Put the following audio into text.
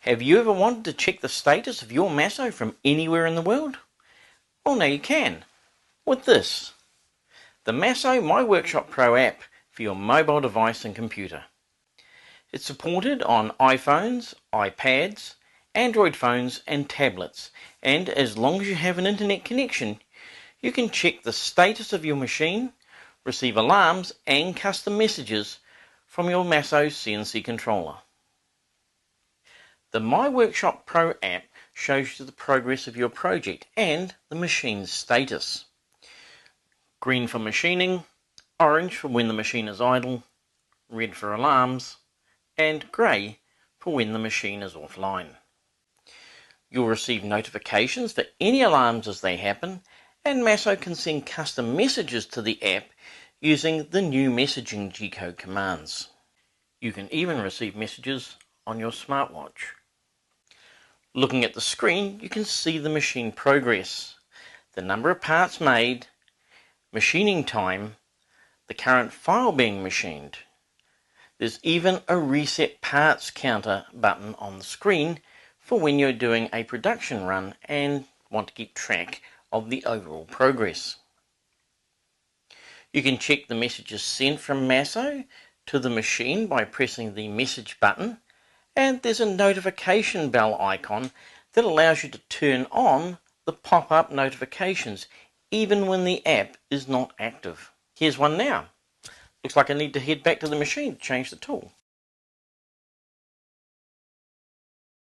Have you ever wanted to check the status of your MASSO from anywhere in the world? Well, now you can, with this, the MASSO myWorkshop Pro app for your mobile device and computer. It's supported on iPhones, iPads, Android phones and tablets, and as long as you have an internet connection, you can check the status of your machine, receive alarms and custom messages from your MASSO CNC controller. The myWorkshop Pro app shows you the progress of your project and the machine's status. Green for machining, orange for when the machine is idle, red for alarms, and grey for when the machine is offline. You'll receive notifications for any alarms as they happen, and MASSO can send custom messages to the app using the new messaging G-code commands. You can even receive messages on your smartwatch. Looking at the screen, you can see the machine progress, the number of parts made, machining time, the current file being machined. There's even a reset parts counter button on the screen for when you're doing a production run and want to keep track of the overall progress. You can check the messages sent from MASSO to the machine by pressing the message button, and there's a notification bell icon that allows you to turn on the pop-up notifications even when the app is not active. Here's one now. Looks like I need to head back to the machine to change the tool.